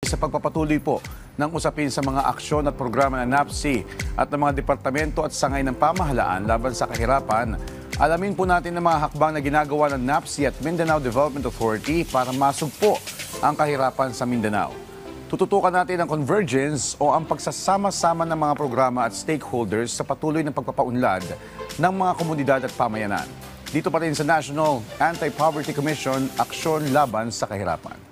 sa pagpapatuloy po ng usapin sa mga aksyon at programa ng NAPSI at ng mga departamento at sangay ng pamahalaan laban sa kahirapan. Alamin po natin ang mga hakbang na ginagawa ng NAPSI at Mindanao Development Authority para masugpo ang kahirapan sa Mindanao. Tututukan natin ang convergence o ang pagsasama-sama ng mga programa at stakeholders sa patuloy ng pagpapaunlad ng mga komunidad at pamayanan. Dito pa rin sa National Anti-Poverty Commission, Aksyon Laban sa Kahirapan.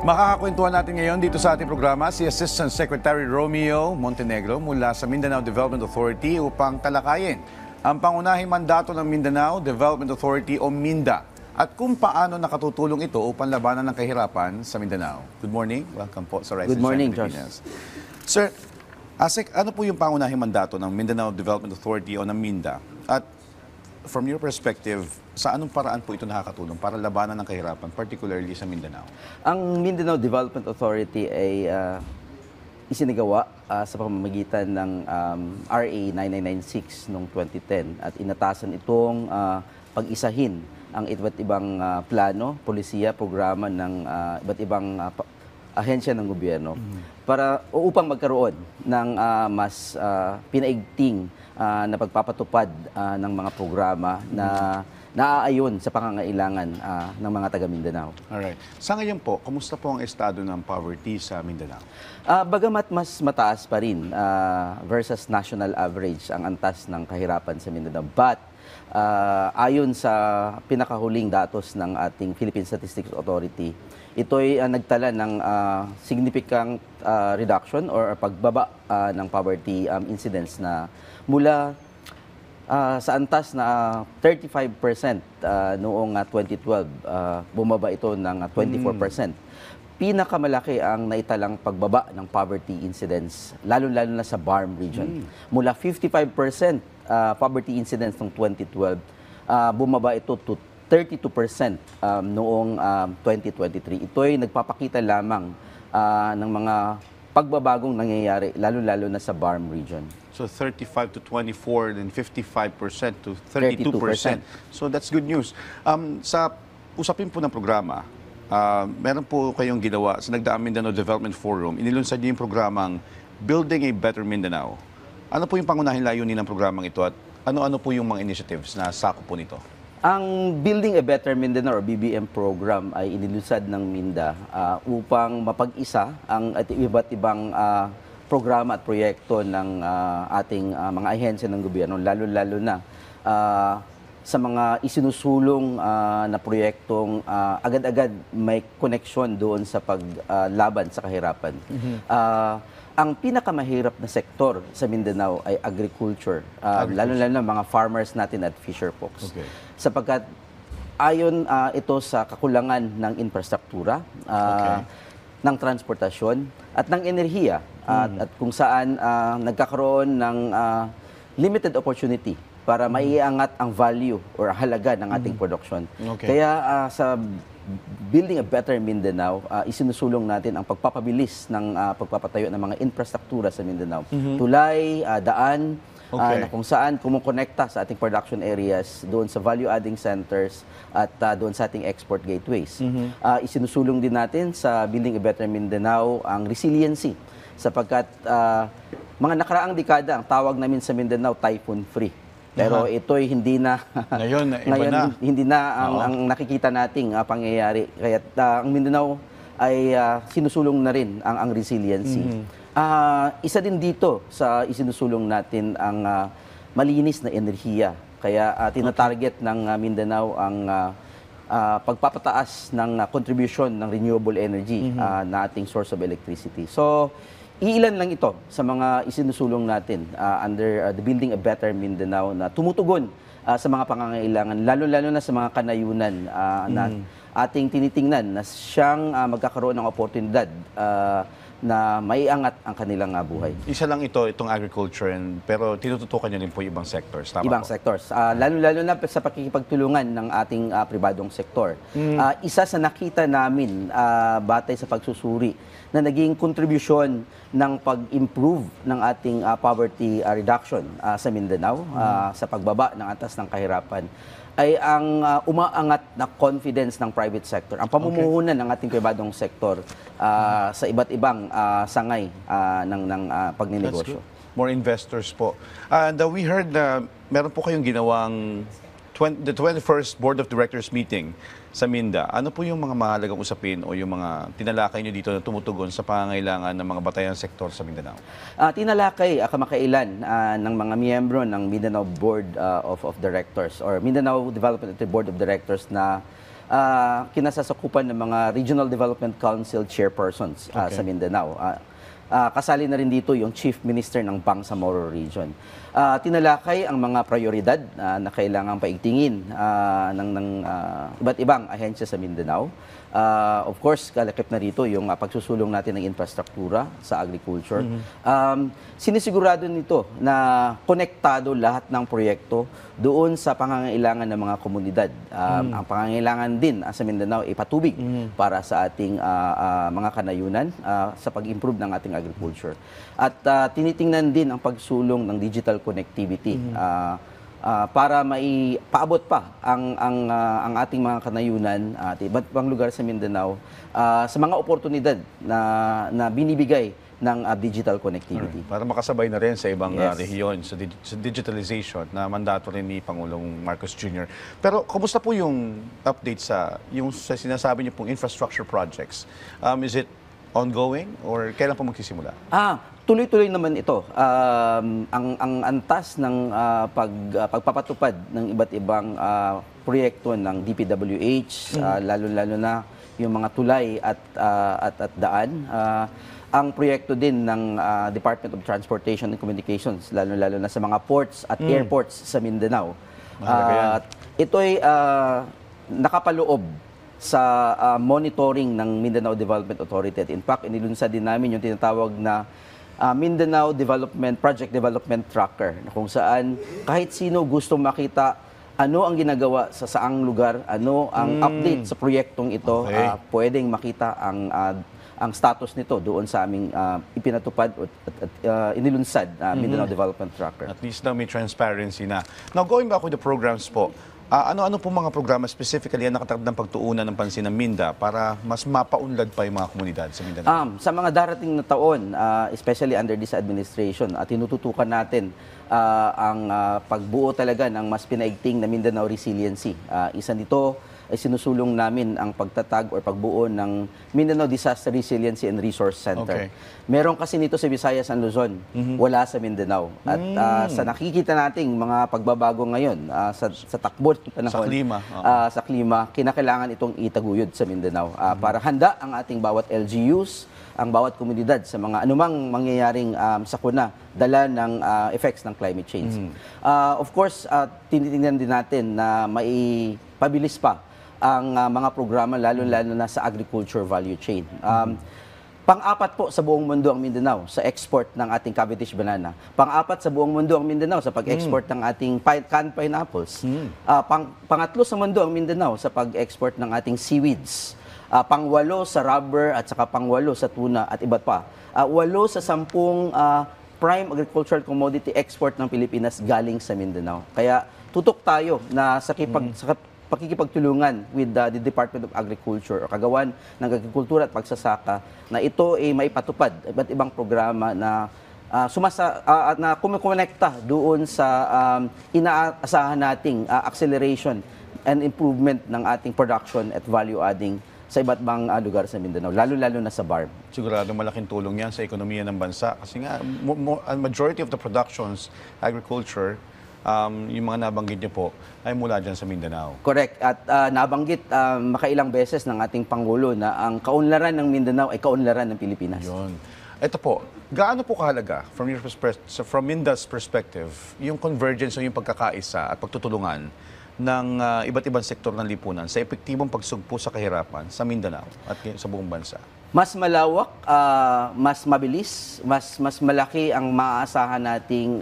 Makakakwentuhan natin ngayon dito sa ating programa si Assistant Secretary Romeo Montenegro mula sa Mindanao Development Authority upang talakayin ang pangunahing mandato ng Mindanao Development Authority o MINDA at kung paano nakatutulong ito upang labanan ng kahirapan sa Mindanao. Good morning. Welcome po sa Rise Good and morning, Shine Pilipinas. Sir, Asek, ano po yung pangunahing mandato ng Mindanao Development Authority o ng MINDA? At from your perspective, sa anong paraan po ito nakakatulong para labanan ng kahirapan, particularly sa Mindanao? Ang Mindanao Development Authority ay isinagawa sa pamamagitan ng RA 9996 noong 2010 at inatasan itong pag-isahin ang iba't ibang plano, polisiya, programa ng iba't ibang ahensya ng gobyerno para upang magkaroon ng mas pinaigting na pagpapatupad ng mga programa na naaayon sa pangangailangan ng mga taga Mindanao. Alright. Sa ngayon po, kumusta po ang estado ng poverty sa Mindanao? Bagamat mas mataas pa rin versus national average ang antas ng kahirapan sa Mindanao. But ayon sa pinakahuling datos ng ating Philippine Statistics Authority, ito'y nagtala ng significant reduction or pagbaba ng poverty incidence na mula sa antas na 35% noong 2012, bumaba ito ng 24%. Pinakamalaki ang naitalang pagbaba ng poverty incidence, lalo-lalo na sa BARM region. Mula 55% poverty incidence noong 2012, bumaba ito to 32% noong 2023. Ito ay nagpapakita lamang ng mga pagbabagong nangyayari, lalo-lalo na sa BARM region. So 35 to 24, then 55% to 32%. So that's good news. Sa usapin po ng programa, meron po kayong ginawa sa nagdaang Mindanao Development Forum, inilunsad niyo yung programang Building a Better Mindanao. Ano po yung pangunahing layunin ng programang ito at ano-ano po yung mga initiatives na sakop po nito? Ang Building a Better Mindanao or BBM program ay inilunsad ng MINDA upang mapag-isa ang iba't ibang programa at proyekto ng ating mga ahensya ng gobyerno, lalo-lalo na sa mga isinusulong na proyektong agad-agad may koneksyon doon sa paglaban sa kahirapan. Ang pinakamahirap na sektor sa Mindanao ay agriculture, lalo-lalo na mga farmers natin at fisher folks. Okay. Sapagkat ayon ito sa kakulangan ng infrastruktura, ng transportasyon at ng enerhiya at kung saan nagkakaroon ng limited opportunity para maiangat ang value or halaga ng ating production. Okay. Kaya sa Building a Better Mindanao, isinusulong natin ang pagpapabilis ng pagpapatayo ng mga infrastruktura sa Mindanao. Tulay, daan, na kung saan kumukonekta sa ating production areas, doon sa value-adding centers at doon sa ating export gateways. Isinusulong din natin sa Building a Better Mindanao ang resiliency sapagkat mga nakaraang dekada ang tawag namin sa Mindanao typhoon-free. Pero ito'y hindi na Ngayon, iba na. hindi na ang nakikita nating pangyayari. Kaya ang Mindanao ay sinusulong na rin ang resiliency. Isa din dito sa isinusulong natin ang malinis na enerhiya. Kaya tinatarget ng Mindanao ang pagpapataas ng contribution ng renewable energy na ating source of electricity. So, iilan lang ito sa mga isinusulong natin under the Building a Better Mindanao na tumutugon sa mga pangangailangan, lalo-lalo na sa mga kanayunan na ating tinitingnan na siyang magkakaroon ng oportunidad na maiangat ang kanilang buhay. Isa lang itong agriculture, pero tinututukan niyo din po yung ibang sectors, tama Ibang po? sectors. Lalo-lalo na sa pakikipagtulungan ng ating pribadong sektor. Isa sa nakita namin batay sa pagsusuri na naging kontribusyon ng pag-improve ng ating poverty reduction sa Mindanao, sa pagbaba ng antas ng kahirapan, ay ang umaangat na confidence ng private sector, ang pamumuhunan ng ating pribadong sektor sa iba't ibang sangay ng pagninegosyo. More investors po. And we heard na meron po kayong ginawang the 21st Board of Directors meeting sa Minda. Ano po yung mga mahalagang usapin o yung mga tinalakay nyo dito na tumutugon sa pangangailangan ng mga batayan sektor sa Mindanao? Tinalakay kamakailan ng mga miyembro ng Mindanao Board of Directors or Mindanao Development Board of Directors na kinasasakupan ng mga Regional Development Council chairpersons sa Mindanao. Kasali na rin dito yung Chief Minister ng Bangsamoro Region. Tinalakay ang mga prioridad na kailangang paigtingin ng iba't ibang ahensya sa Mindanao. Of course, kalakip na rito yung pagsusulong natin ng infrastruktura sa agriculture. Sinisigurado nito na konektado lahat ng proyekto doon sa pangangailangan ng mga komunidad. Ang pangangailangan din sa Mindanao ay patubig para sa ating mga kanayunan sa pag-improve ng ating agriculture. At tinitingnan din ang pagsulong ng digital connectivity para maipaabot pa ang ating mga kanayunan at iba't ibang lugar sa Mindanao sa mga oportunidad na binibigay ng digital connectivity. Para makasabay na rin sa ibang rehiyon sa digitalization na mandato rin ni Pangulong Marcos Jr. Pero kumusta po yung update sa sinasabi niyo pong infrastructure projects? Is it ongoing or kailan po magsisimula? Tuloy-tuloy naman ito. Ang antas ng pagpapatupad ng iba't ibang proyekto ng DPWH, lalo-lalo na yung mga tulay at daan. Ang proyekto din ng Department of Transportation and Communications, lalo-lalo na sa mga ports at airports sa Mindanao. Ito ay nakapaloob sa monitoring ng Mindanao Development Authority. At in fact, inilunsad din namin yung tinatawag na Mindanao Project Development Tracker, na kung saan kahit sino gusto makita ano ang ginagawa sa saang lugar, ano ang update sa proyektong ito, pwedeng makita ang status nito doon sa aming ipinatupad at inilunsad Mindanao Development Tracker. At least now may transparency na. Now, going back with the programs po, ano-ano po mga programa specifically ang nakatakdang ng pagtuunan ng pansin ng Minda para mas mapaunlad pa yung mga komunidad sa Mindanao? Sa mga darating na taon, especially under this administration, tinututukan natin ang pagbuo talaga ng mas pinaigting na Mindanao Resiliency. Isa nito ay sinusulong namin ang pagtatag or pagbuo ng Mindanao Disaster Resiliency and Resource Center. Meron kasi nito sa Visayas and Luzon, wala sa Mindanao. At sa nakikita nating mga pagbabago ngayon sa takbo ng panahon, sa klima, kinakailangan itong itaguyod sa Mindanao para handa ang ating bawat LGUs, ang bawat komunidad sa mga anumang mangyayaring sakuna dala ng effects ng climate change. Of course, tinitingnan din natin na maipabilis pa ang mga programa lalo-lalo na sa agriculture value chain. Pang-apat po sa buong mundo ang Mindanao sa export ng ating Cavendish banana. Pang-apat sa buong mundo ang Mindanao sa pag-export ng ating canned pineapples. Pangatlo sa mundo ang Mindanao sa pag-export ng ating seaweeds. Pangwalo sa rubber at saka pangwalo sa tuna at iba pa. 8 sa 10 prime agricultural commodity export ng Pilipinas galing sa Mindanao. Kaya tutok tayo na sa pakikipagtulungan with the Department of Agriculture o Kagawan ng Agrikultura at Pagsasaka na ito ay maipatupad iba't ibang programa na na kumikonekta doon sa inaasahan nating acceleration and improvement ng ating production at value adding sa iba't ibang lugar sa Mindanao, lalo-lalo na sa BARM. Sigurado malaking tulong yan sa ekonomiya ng bansa kasi nga majority of the productions, agriculture, yung mga nabanggit niyo po ay mula dyan sa Mindanao. Correct. At nabanggit makailang beses ng ating Pangulo na ang kaunlaran ng Mindanao ay kaunlaran ng Pilipinas. Yun. Ito po, gaano po kahalaga from Minda's perspective yung convergence o yung pagkakaisa at pagtutulungan ng iba't ibang sektor ng lipunan sa epektibong pagsugpo sa kahirapan sa Mindanao at sa buong bansa? Mas malawak, mas mabilis, mas malaki ang maaasahan nating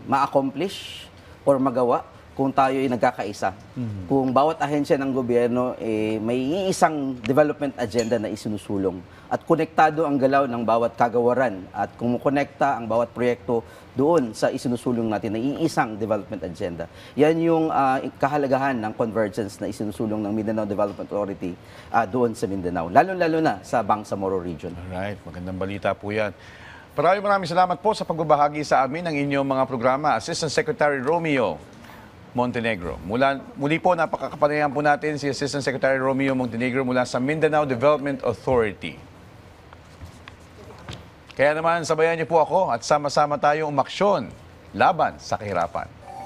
ma-accomplish or magawa kung tayo ay nagkakaisa. Kung bawat ahensya ng gobyerno may isang development agenda na isinusulong at konektado ang galaw ng bawat kagawaran at kumukonekta ang bawat proyekto doon sa isinusulong natin na iisang development agenda. Yan yung kahalagahan ng convergence na isinusulong ng Mindanao Development Authority doon sa Mindanao, lalo-lalo na sa Bangsamoro Region. Alright, magandang balita po yan. Maraming salamat po sa pagbabahagi sa amin ng inyong mga programa. Assistant Secretary Romeo Montenegro. Muli po, napakakapanayan po natin si Assistant Secretary Romeo Montenegro mula sa Mindanao Development Authority. Kaya naman, sabayan niyo po ako at sama-sama tayong umaksyon laban sa kahirapan.